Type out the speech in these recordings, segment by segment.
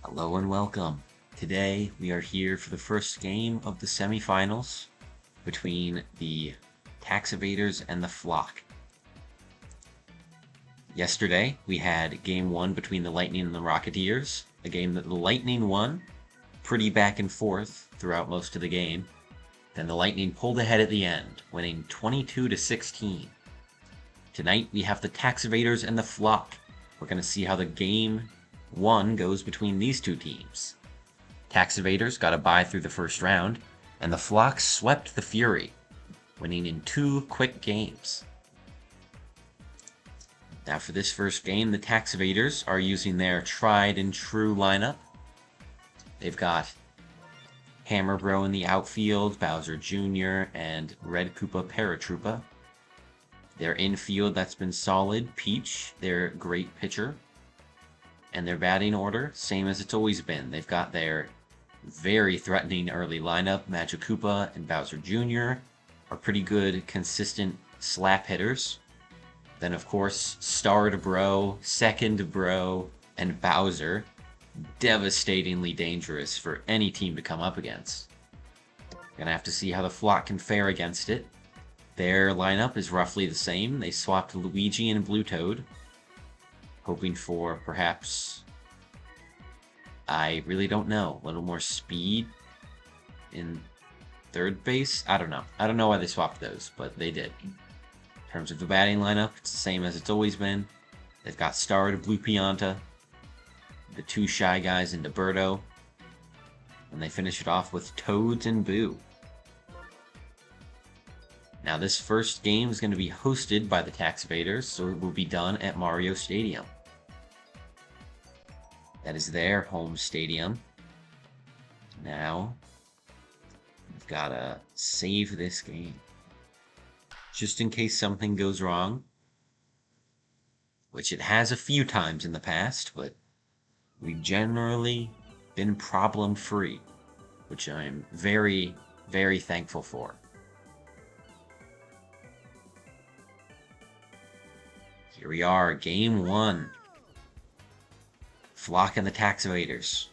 Hello and welcome. Today we are here for the first game of the semifinals between the Tax Evaders and the Flock. Yesterday we had game 1 between the Lightning and the Rocketeers, a game that the Lightning won, pretty back and forth throughout most of the game. Then the Lightning pulled ahead at the end, winning 22-16. Tonight we have the Tax Evaders and the Flock. We're going to see how the game 1 goes between these two teams. Tax Evaders got a bye through the first round, and the Flock swept the Fury, winning in 2 quick games. Now for this first game, the Tax Evaders are using their tried and true lineup. They've got Hammer Bro in the outfield, Bowser Jr., and Red Koopa Paratroopa. Their infield, that's been solid, Peach, their great pitcher. And their batting order, same as it's always been. They've got their very threatening early lineup. Magic Koopa and Bowser Jr. are pretty good, consistent slap hitters. Then, of course, Starred Bro, Second Bro, and Bowser. Devastatingly dangerous for any team to come up against. Gonna have to see how the Flock can fare against it. Their lineup is roughly the same. They swapped Luigi and Blue Toad, hoping for perhaps, I really don't know, a little more speed in third base? I don't know. I don't know why they swapped those, but they did. In terms of the batting lineup, it's the same as it's always been. They've got Starred Blue Pianta, the 2 Shy Guys into Birdo, and they finish it off with Toads and Boo. Now this first game is going to be hosted by the Tax Evaders, so it will be done at Mario Stadium. That is their home stadium. Now, we've got to save this game, just in case something goes wrong, which it has a few times in the past, but we've generally been problem-free, which I'm very, very thankful for. Here we are, game 1. Flock and the Tax Evaders.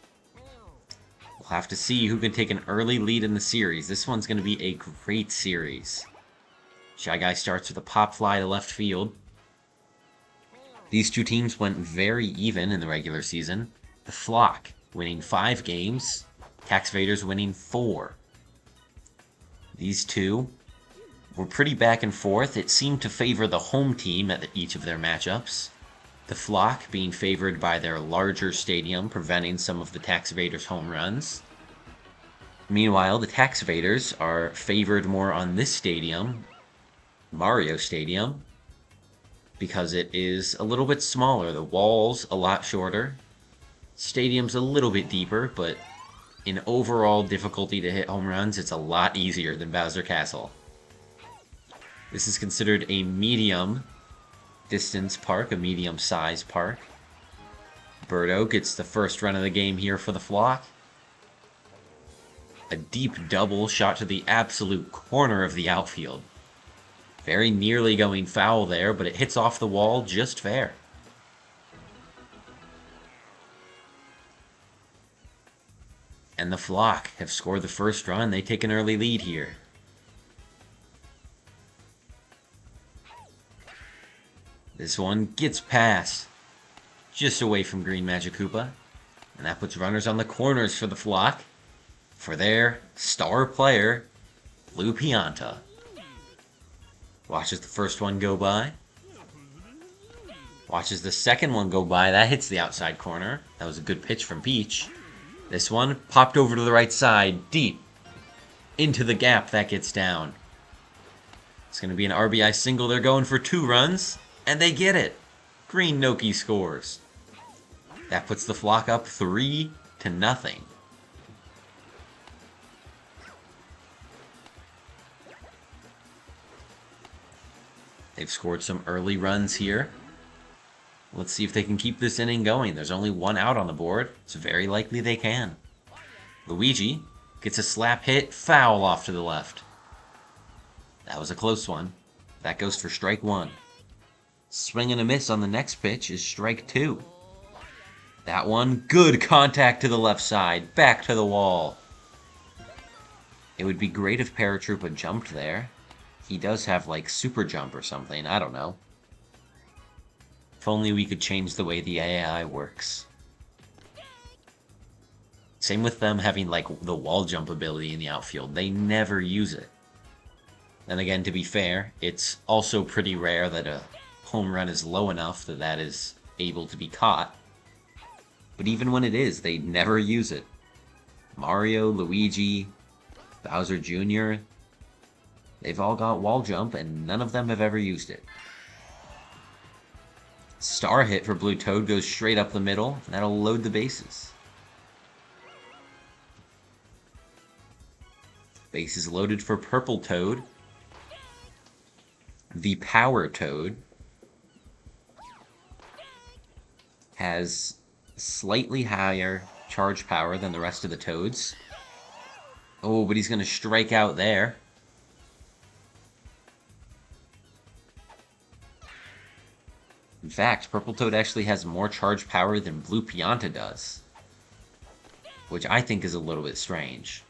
We'll have to see who can take an early lead in the series. This one's going to be a great series. Shy Guy starts with a pop fly to left field. These two teams went very even in the regular season. The Flock winning 5 games, Tax Evaders winning 4. These two were pretty back and forth. It seemed to favor the home team at each of their matchups. The Flock being favored by their larger stadium, preventing some of the Tax Evaders' home runs. Meanwhile, the Tax Evaders are favored more on this stadium, Mario Stadium, because it is a little bit smaller. The wall's a lot shorter. Stadium's a little bit deeper, but in overall difficulty to hit home runs, it's a lot easier than Bowser Castle. This is considered a medium distance park, a medium size park. Birdo gets the first run of the game here for the Flock. A deep double shot to the absolute corner of the outfield. Very nearly going foul there, but it hits off the wall just fair. And the Flock have scored the first run. They take an early lead here. This one gets past, just away from Green Magic Koopa, and that puts runners on the corners for the Flock, for their star player, Blue Pianta. Watches the first one go by, watches the second one go by, that hits the outside corner. That was a good pitch from Peach. This one popped over to the right side, deep, into the gap, that gets down. It's going to be an RBI single. They're going for 2 runs. And they get it. Green Noki scores. That puts the Flock up 3-0. They've scored some early runs here. Let's see if they can keep this inning going. There's only 1 out on the board. It's very likely they can. Luigi gets a slap hit, foul off to the left. That was a close one. That goes for strike 1. Swing and a miss on the next pitch is strike 2. That one, good contact to the left side, back to the wall. It would be great if Paratroopa jumped there. He does have, like, super jump or something, I don't know. If only we could change the way the AI works. Same with them having, like, the wall jump ability in the outfield. They never use it. Then again, to be fair, it's also pretty rare that a home run is low enough that that is able to be caught. But even when it is, they never use it. Mario, Luigi, Bowser Jr., they've all got wall jump, and none of them have ever used it. Star hit for Blue Toad goes straight up the middle, and that'll load the bases. Bases loaded for Purple Toad. The Power Toad has slightly higher charge power than the rest of the Toads. Oh, but he's going to strike out there. In fact, Purple Toad actually has more charge power than Blue Pianta does, which I think is a little bit strange.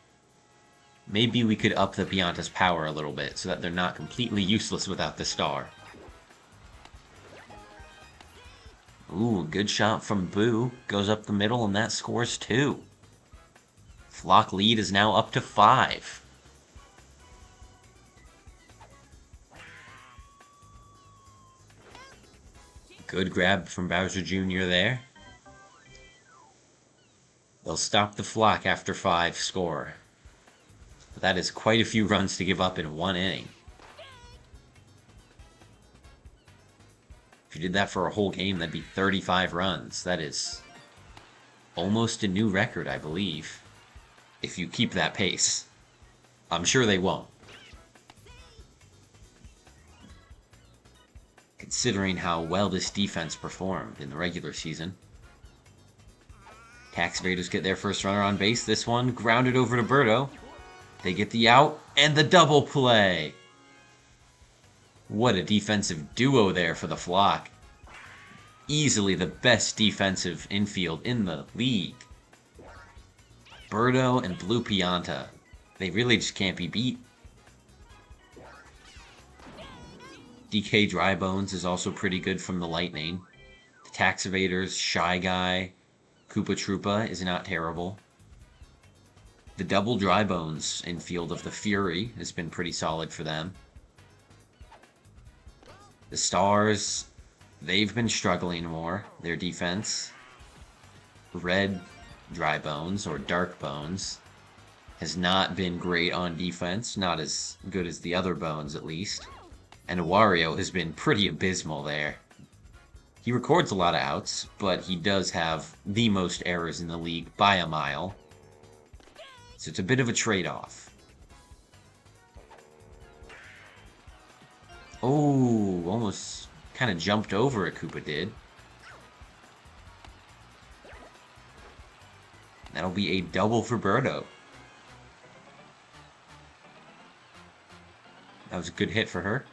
Maybe we could up the Pianta's power a little bit so that they're not completely useless without the star. Ooh, good shot from Boo. Goes up the middle, and that scores 2. Flock lead is now up to 5. Good grab from Bowser Jr. there. They'll stop the Flock after 5 score. But that is quite a few runs to give up in one inning. If you did that for a whole game, that'd be 35 runs. That is almost a new record, I believe, if you keep that pace. I'm sure they won't, considering how well this defense performed in the regular season. Tax Evaders get their first runner on base. This one grounded over to Birdo. They get the out and the double play. What a defensive duo there for the Flock. Easily the best defensive infield in the league. Birdo and Blue Pianta. They really just can't be beat. DK Drybones is also pretty good from the Lightning. The Tax Evaders, Shy Guy, Koopa Troopa is not terrible. The double Drybones infield of the Fury has been pretty solid for them. The Stars, they've been struggling more, their defense. Red Drybones, or Dark Bones, has not been great on defense, not as good as the other Bones at least. And Wario has been pretty abysmal there. He records a lot of outs, but he does have the most errors in the league by a mile. So it's a bit of a trade-off. Oh, almost kind of jumped over it, Koopa did. That'll be a double for Birdo. That was a good hit for her.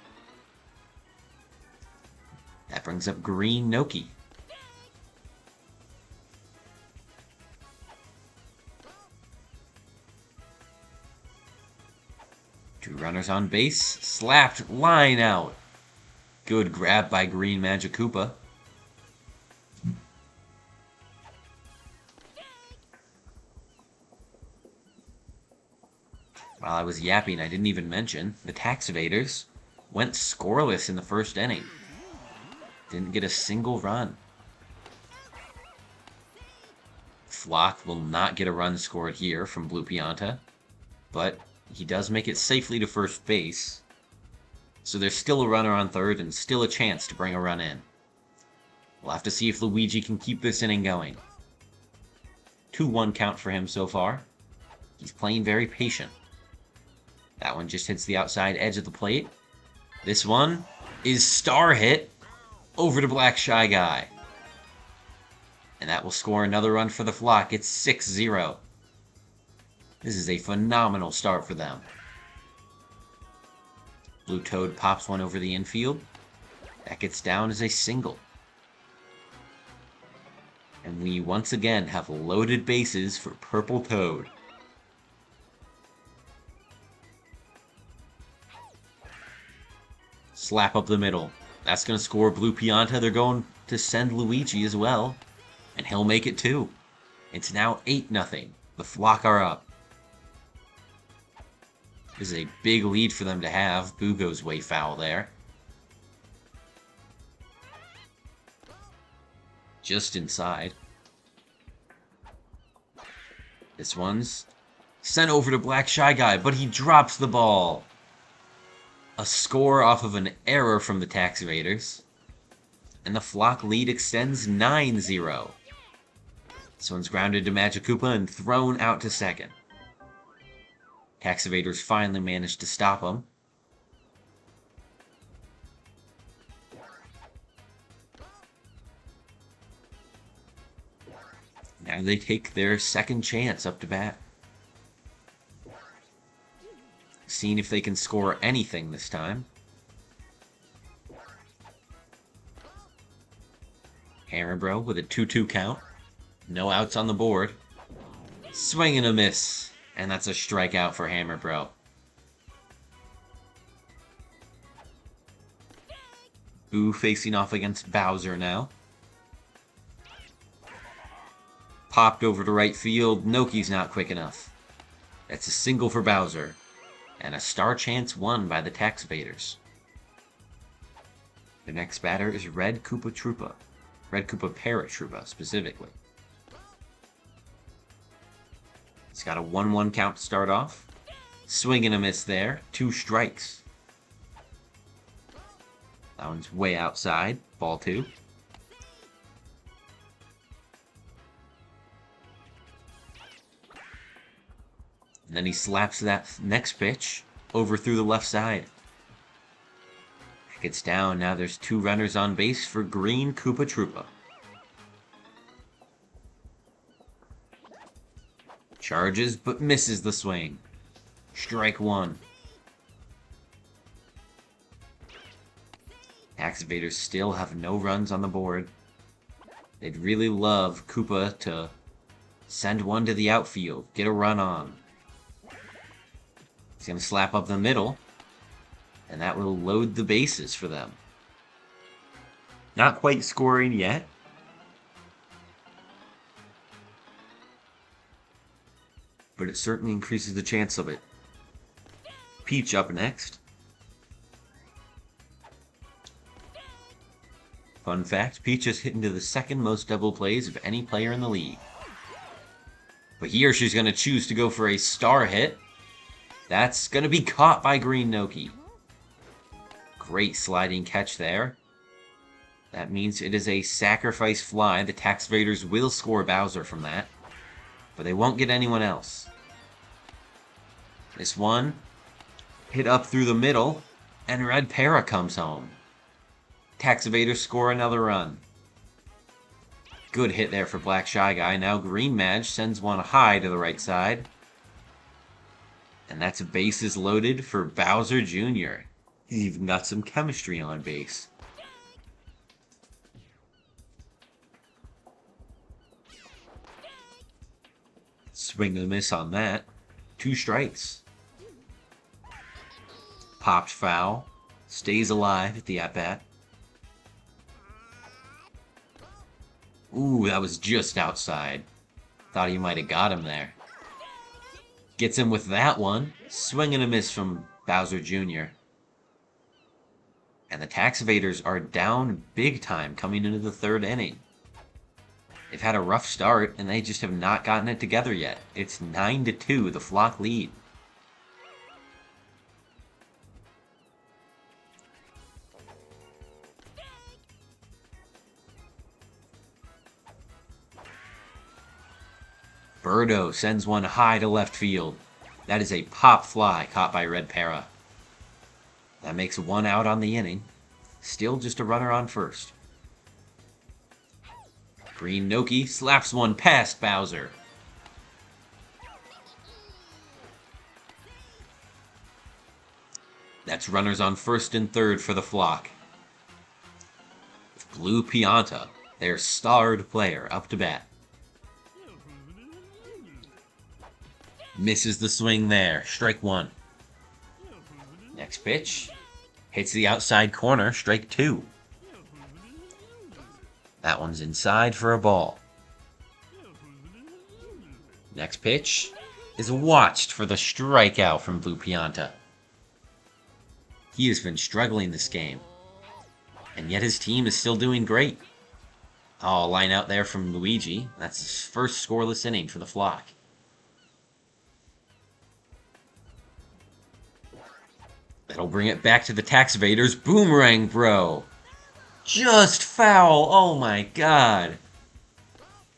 That brings up Green Noki. Two runners on base. Slapped. Line out. Good grab by Green Magic Koopa. While I was yapping, I didn't even mention the Tax Evaders went scoreless in the first inning. Didn't get a single run. Flock will not get a run scored here from Blue Pianta, but he does make it safely to first base. So there's still a runner on third and still a chance to bring a run in. We'll have to see if Luigi can keep this inning going. 2-1 count for him so far. He's playing very patient. That one just hits the outside edge of the plate. This one is star hit over to Black Shy Guy. And that will score another run for the Flock. It's 6-0. This is a phenomenal start for them. Blue Toad pops one over the infield. That gets down as a single. And we once again have loaded bases for Purple Toad. Slap up the middle. That's going to score Blue Pianta. They're going to send Luigi as well. And he'll make it too. It's now 8-0. The Flock are up. This is a big lead for them to have. Boo goes way foul there. Just inside. This one's sent over to Black Shy Guy, but he drops the ball. A score off of an error from the Tax Evaders. And the Flock lead extends 9-0. This one's grounded to Magic Koopa and thrown out to second. Tax Evaders finally managed to stop him. Now they take their second chance up to bat. Seeing if they can score anything this time. Hammer Bro with a 2-2 count. No outs on the board. Swing and a miss. And that's a strikeout for Hammer Bro. Boo facing off against Bowser now. Popped over to right field. Noki's not quick enough. That's a single for Bowser. And a star chance won by the Tax Evaders. The next batter is Red Koopa Troopa. Red Koopa Paratroopa, specifically. He's got a 1-1 count to start off. Swing and a miss there. 2 strikes. That one's way outside. Ball 2. And then he slaps that next pitch over through the left side. Gets down. Now there's 2 runners on base for Green Koopa Troopa. Charges, but misses the swing. Strike 1. Tax Evaders still have no runs on the board. They'd really love Koopa to send one to the outfield, get a run on. He's going to slap up the middle, and that will load the bases for them. Not quite scoring yet. But it certainly increases the chance of it. Peach up next. Fun fact, Peach has hit into the second most double plays of any player in the league. But here she's going to choose to go for a star hit. That's going to be caught by Green Noki. Great sliding catch there. That means it is a sacrifice fly. The Tax Evaders will score Bowser from that. But they won't get anyone else. This one hit up through the middle, and Red Para comes home. Tax Evaders score another run. Good hit there for Black Shy Guy. Now Green Madge sends one high to the right side. And that's bases loaded for Bowser Jr. He's even got some chemistry on base. Swing and a miss on that. 2 strikes. Popped foul. Stays alive at the at-bat. Ooh, that was just outside. Thought he might have got him there. Gets him with that one. Swing and a miss from Bowser Jr. And the Tax Evaders are down big time coming into the 3rd inning. They've had a rough start, and they just have not gotten it together yet. It's 9-2, the Flock lead. Birdo sends one high to left field. That is a pop fly caught by Red Para. That makes 1 out on the inning. Still just a runner on first. Green Noki slaps one past Bowser. That's runners on first and third for the Flock. Blue Pianta Their starred player up to bat. Misses the swing there. Strike one. Next pitch. Hits the outside corner. Strike two. That one's inside for a ball. Next pitch is watched for the strikeout from Blue Pianta. He has been struggling this game, and yet his team is still doing great. Oh, line out there from Luigi. That's his first scoreless inning for the Flock. That'll bring it back to the Tax Evaders. Boomerang Bro. Just foul. Oh my god.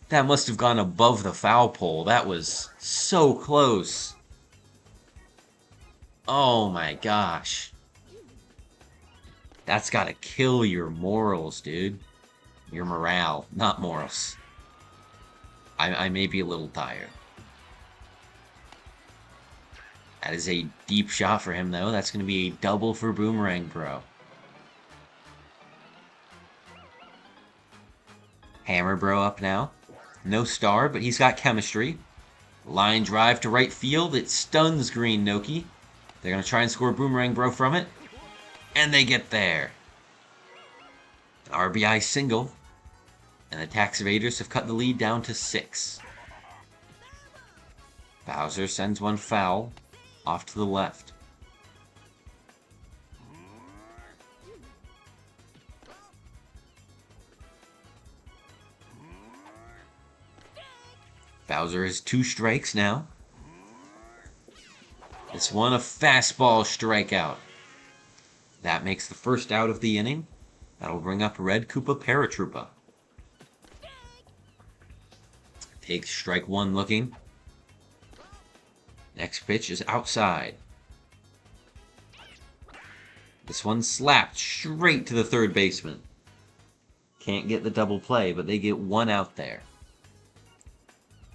That must have gone above the foul pole. That was so close. Oh my gosh. That's gotta kill your morals, dude. Your morale, not morals. I may be a little tired. That is a deep shot for him, though. That's going to be a double for Boomerang Bro. Hammer Bro up now. No star, but he's got chemistry. Line drive to right field. It stuns Green Noki. They're going to try and score Boomerang Bro from it. And they get there. An RBI single. And the Tax Evaders have cut the lead down to 6. Bowser sends one foul off to the left. Bowser has 2 strikes now. This one a fastball strikeout. That makes the first out of the inning. That'll bring up Red Koopa Paratroopa. Takes strike one looking. Next pitch is outside. This one slapped straight to the third baseman. Can't get the double play, but they get one out there.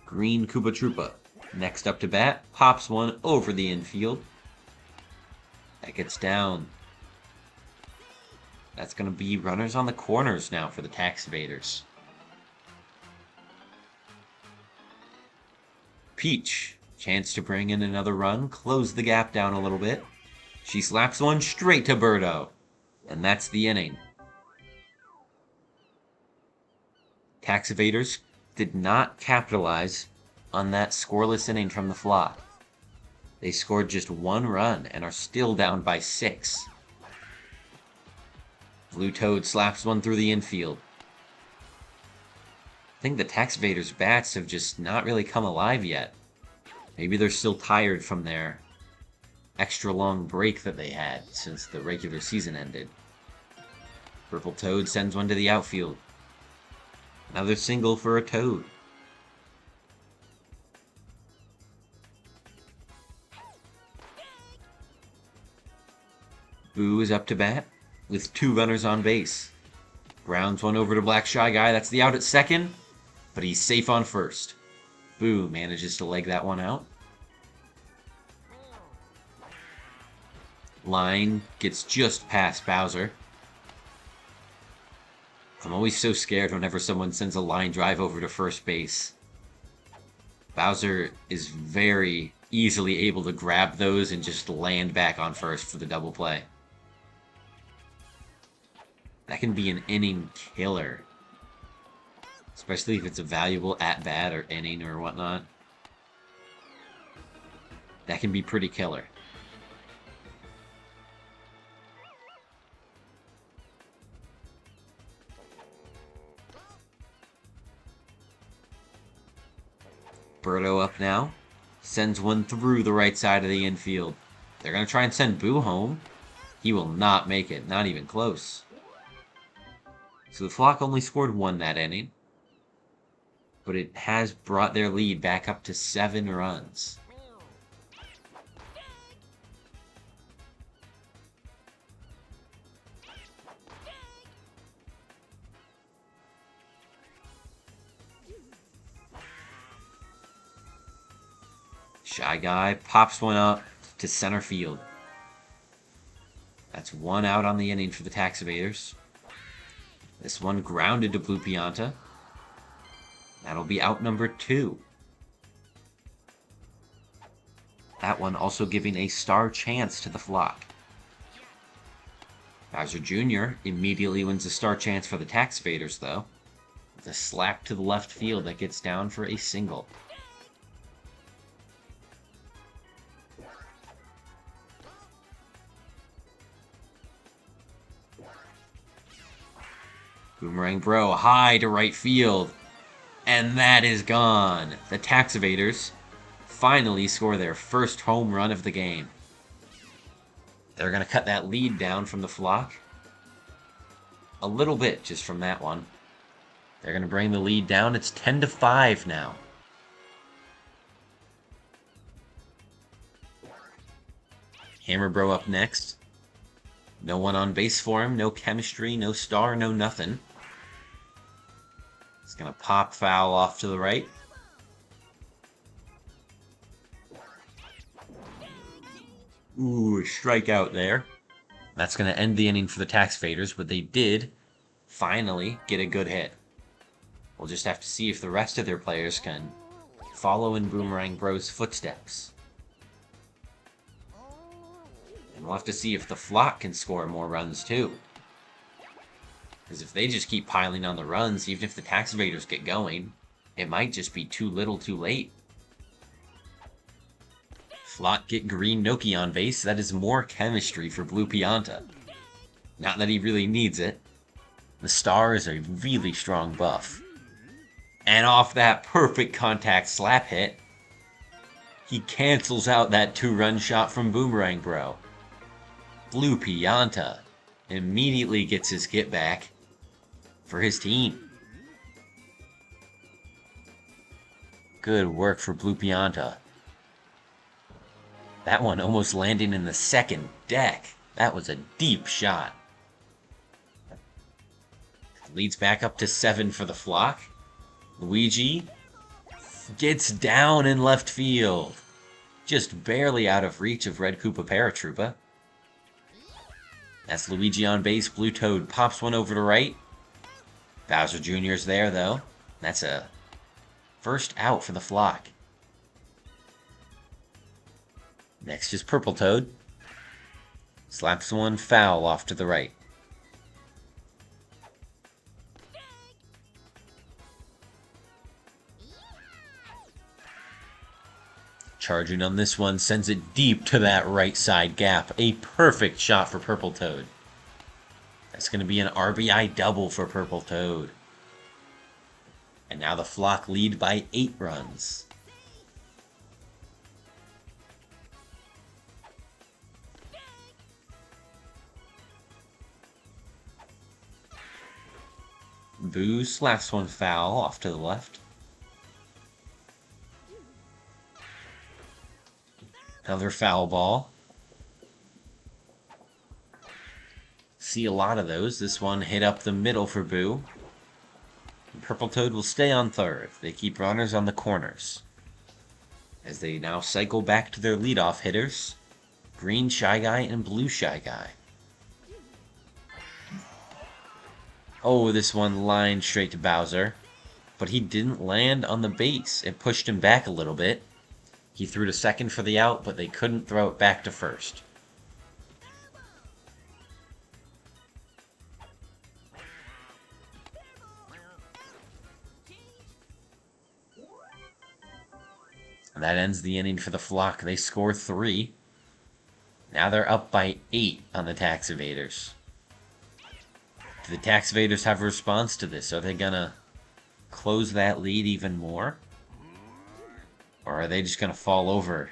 Green Koopa Troopa. Next up to bat, pops one over the infield. That gets down. That's going to be runners on the corners now for the Tax Evaders. Peach, chance to bring in another run, close the gap down a little bit. She slaps one straight to Birdo, and that's the inning. Tax Evaders did not capitalize on that scoreless inning from the Flock. They scored just 1 run and are still down by 6. Blue Toad slaps one through the infield. I think the Tax Evaders' bats have just not really come alive yet. Maybe they're still tired from their extra long break that they had since the regular season ended. Purple Toad sends one to the outfield. Another single for a Toad. Boo is up to bat with 2 runners on base. Grounds one over to Black Shy Guy. That's the out at second, but he's safe on first. Boo manages to leg that one out. Line gets just past Bowser. I'm always so scared whenever someone sends a line drive over to first base. Bowser is very easily able to grab those and just land back on first for the double play. That can be an inning killer. Especially if it's a valuable at-bat or inning or whatnot. That can be pretty killer. Birdo up now. Sends one through the right side of the infield. They're going to try and send Boo home. He will not make it. Not even close. So the Flock only scored 1 that inning. But it has brought their lead back up to 7 runs. Shy Guy pops one up to center field. That's 1 out on the inning for the Tax Evaders. This one grounded to Blue Pianta. That'll be out number 2. That one also giving a star chance to the flock. Bowser Jr. immediately wins a star chance for the Tax Evaders, though. With a slap to the left field that gets down for a single. Boomerang Bro high to right field. And that is gone. The Tax Evaders finally score their first home run of the game. They're going to cut that lead down from the flock. A little bit just from that one. They're going to bring the lead down. It's 10-5 now. Hammer Bro up next. No one on base for him. No chemistry, no star, no nothing. He's going to pop foul off to the right. Ooh, strikeout there. That's going to end the inning for the Tax Evaders, but they did finally get a good hit. We'll just have to see if the rest of their players can follow in Boomerang Bro's footsteps. And we'll have to see if the flock can score more runs too. Because if they just keep piling on the runs, even if the Tax Evaders get going, it might just be too little too late. Flock get green Noki on base. That is more chemistry for Blue Pianta. Not that he really needs it. The star is a really strong buff. And off that perfect contact slap hit, he cancels out that 2-run shot from Boomerang Bro. Blue Pianta immediately gets his get back for his team. Good work for Blue Pianta. That one almost landing in the second deck. That was a deep shot. Leads back up to 7 for the flock. Luigi gets down in left field. Just barely out of reach of Red Koopa Paratroopa. That's Luigi on base. Blue Toad pops one over to right. Bowser Jr.'s there, though. That's a first out for the flock. Next is Purple Toad. Slaps one foul off to the right. Charging on this one, sends it deep to that right side gap. A perfect shot for Purple Toad. That's going to be an RBI double for Purple Toad. And now the flock lead by 8 runs. Boo slaps one foul off to the left. Another foul ball. See a lot of those. This one hit up the middle for Boo. Purple Toad will stay on third. They keep runners on the corners. As they now cycle back to their leadoff hitters. Green Shy Guy and Blue Shy Guy. Oh, this one lined straight to Bowser. But he didn't land on the base. It pushed him back a little bit. He threw to second for the out, but they couldn't throw it back to first. And that ends the inning for the flock. They score 3. Now they're up by 8 on the Tax Evaders. Do the Tax Evaders have a response to this? Are they gonna close that lead even more? Or are they just going to fall over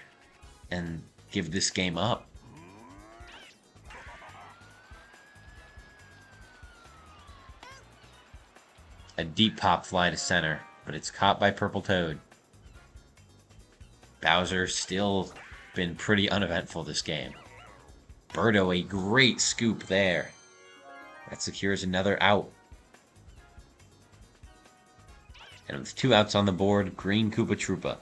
and give this game up? A deep pop fly to center, but it's caught by Purple Toad. Bowser still been pretty uneventful this game. Birdo, a great scoop there. That secures another out. And with 2 outs on the board, Green Koopa Troopa.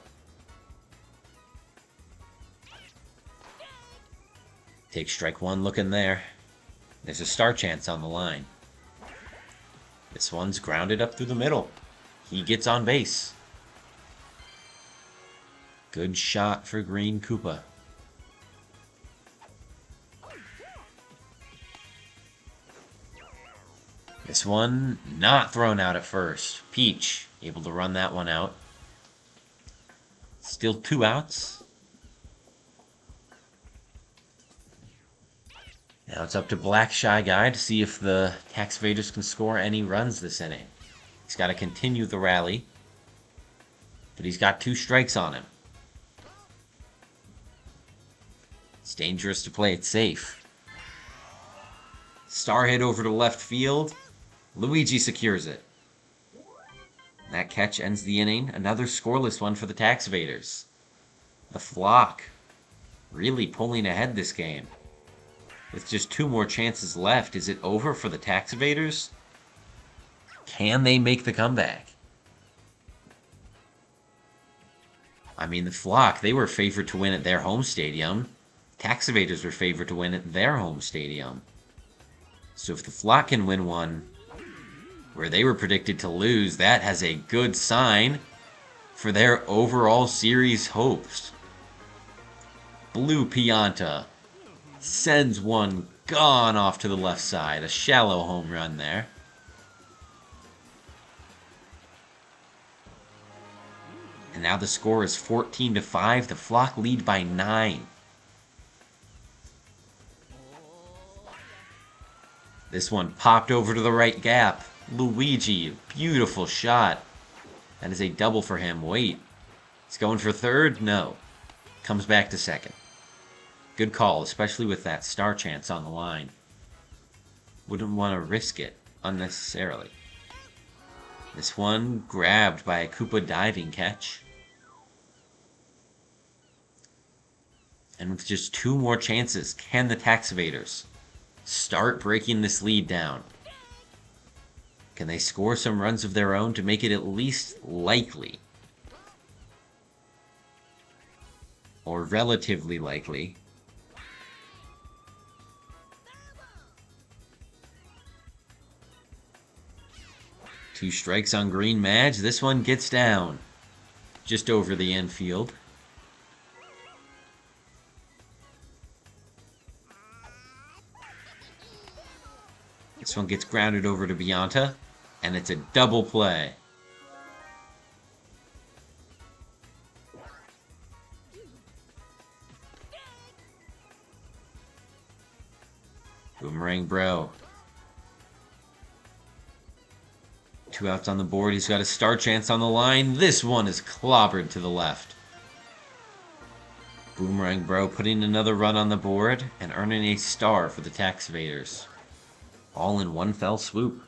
Take strike 1 looking there. There's a star chance on the line. This one's grounded up through the middle. He gets on base. Good shot for Green Koopa. This one not thrown out at first. Peach able to run that one out. Still 2 outs. Now it's up to Black Shy Guy to see if the Tax Evaders can score any runs this inning. He's got to continue the rally, but he's got 2 strikes on him. It's dangerous to play it safe. Star hit over to left field. Luigi secures it. That catch ends the inning. Another scoreless one for the Tax Evaders. The Flock really pulling ahead this game. With just 2 more chances left, is it over for the Tax Evaders? Can they make the comeback? I mean, the Flock, they were favored to win at their home stadium. Tax Evaders were favored to win at their home stadium. So if the Flock can win one where they were predicted to lose, that has a good sign for their overall series hopes. Blue Pianta sends one gone off to the left side. A shallow home run there. And now the score is 14-5. The Flock lead by 9. This one popped over to the right gap. Luigi, beautiful shot. That is a double for him. Wait, he's going for third? No. Comes back to second. Good call, especially with that star chance on the line. Wouldn't want to risk it unnecessarily. This one grabbed by a Koopa diving catch. And with just 2 more chances, can the Tax Evaders start breaking this lead down? Can they score some runs of their own to make it at least likely? Or relatively likely? Two strikes on Green Madge. This one gets down just over the infield. This one gets grounded over to Bianta, and it's a double play. Boomerang Bro. 2 outs on the board. He's got a star chance on the line. This one is clobbered to the left. Boomerang Bro putting another run on the board and earning a star for the Tax Evaders. All in one fell swoop.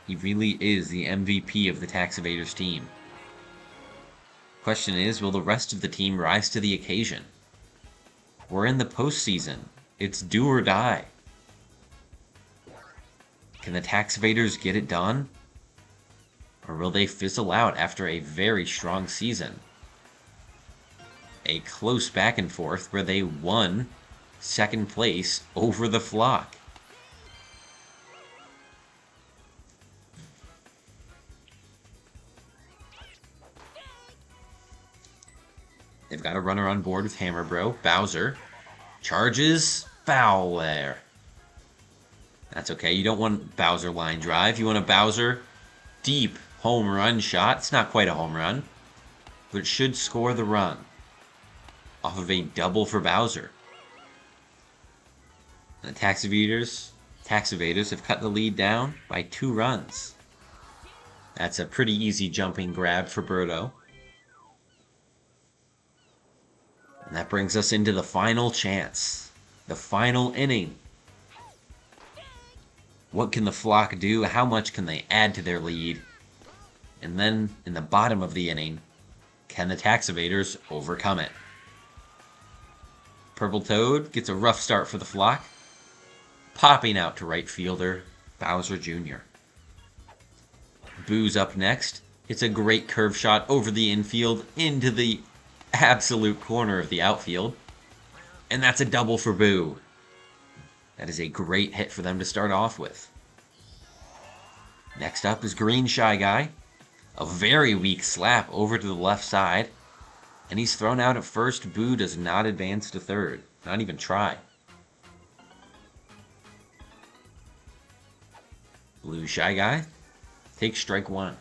He really is the MVP of the Tax Evaders team. Question is, will the rest of the team rise to the occasion? We're in the postseason. It's do or die. Can the Tax Evaders get it done? Or will they fizzle out after a very strong season? A close back and forth where they won second place over the Flock. They've got a runner on board with Hammer Bro. Bowser charges, foul there. That's okay. You don't want Bowser line drive. You want a Bowser deep home run shot. It's not quite a home run, but it should score the run off of a double for Bowser. And the Tax Evaders have cut the lead down by 2 runs. That's a pretty easy jumping grab for Birdo. And that brings us into the final chance. The final inning. What can the Flock do? How much can they add to their lead? And then, in the bottom of the inning, can the Tax Evaders overcome it? Purple Toad gets a rough start for the Flock. Popping out to right fielder, Bowser Jr. Boo's up next. It's a great curve shot over the infield into the absolute corner of the outfield. And that's a double for Boo. That is a great hit for them to start off with. Next up is Green Shy Guy. A very weak slap over to the left side. And he's thrown out at first. Boo does not advance to third. Not even try. Blue Shy Guy takes strike one.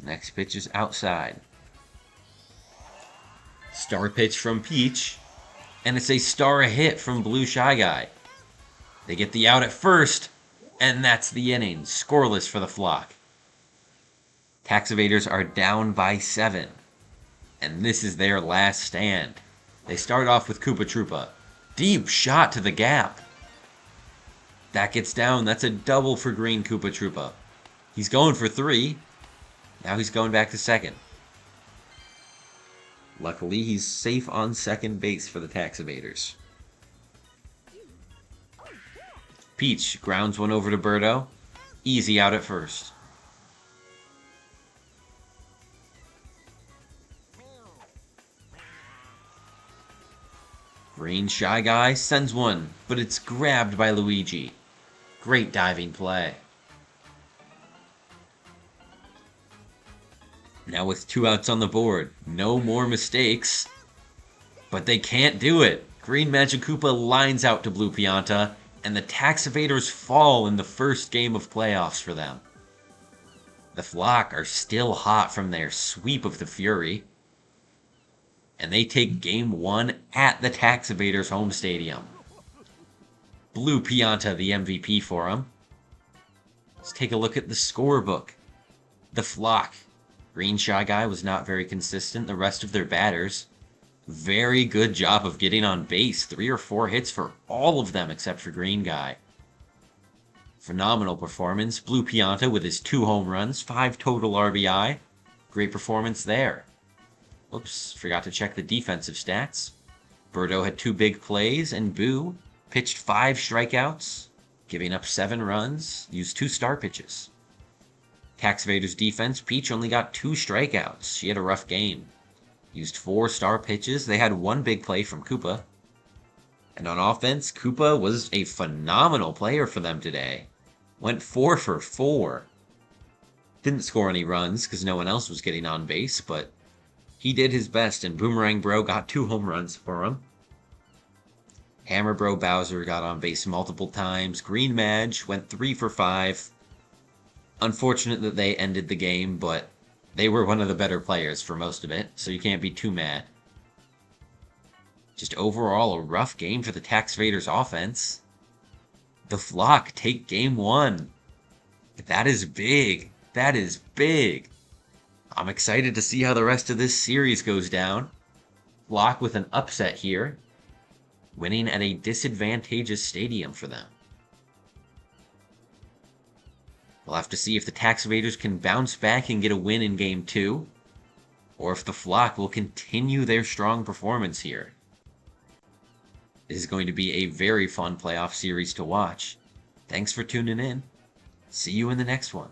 Next pitch is outside. Star pitch from Peach. And it's a star hit from Blue Shy Guy. They get the out at first. And that's the inning. Scoreless for the Flock. Tax Evaders are down by 7. And this is their last stand. They start off with Koopa Troopa. Deep shot to the gap. That gets down. That's a double for Green Koopa Troopa. He's going for 3. Now he's going back to second. Luckily, he's safe on second base for the Tax Evaders. Peach grounds one over to Birdo. Easy out at first. Green Shy Guy sends one, but it's grabbed by Luigi. Great diving play. Now with 2 outs on the board, no more mistakes. But they can't do it. Green Magic Koopa lines out to Blue Pianta, and the Tax Evaders fall in the first game of playoffs for them. The Flock are still hot from their sweep of the Fury, and they take Game 1 at the Tax Evaders' home stadium. Blue Pianta the MVP for them. Let's take a look at the scorebook. The Flock. Green Shy Guy was not very consistent. The rest of their batters, very good job of getting on base. 3 or 4 hits for all of them except for Green Guy. Phenomenal performance. Blue Pianta with his 2 home runs, 5 total RBI. Great performance there. Oops, forgot to check the defensive stats. Birdo had 2 big plays, and Boo pitched 5 strikeouts, giving up 7 runs, used 2 star pitches. Tax Evaders defense, Peach only got 2 strikeouts. She had a rough game. Used 4 star pitches. They had 1 big play from Koopa. And on offense, Koopa was a phenomenal player for them today. Went 4 for 4. Didn't score any runs because no one else was getting on base, but he did his best, and Boomerang Bro got 2 home runs for him. Hammer Bro Bowser got on base multiple times. Green Madge went 3 for 5. Unfortunate that they ended the game, but they were one of the better players for most of it, so you can't be too mad. Just overall, a rough game for the Tax Evaders offense. The Flock take Game 1. That is big. That is big. I'm excited to see how the rest of this series goes down. Flock with an upset here, winning at a disadvantageous stadium for them. We'll have to see if the Tax Evaders can bounce back and get a win in Game 2, or if the Flock will continue their strong performance here. This is going to be a very fun playoff series to watch. Thanks for tuning in. See you in the next one.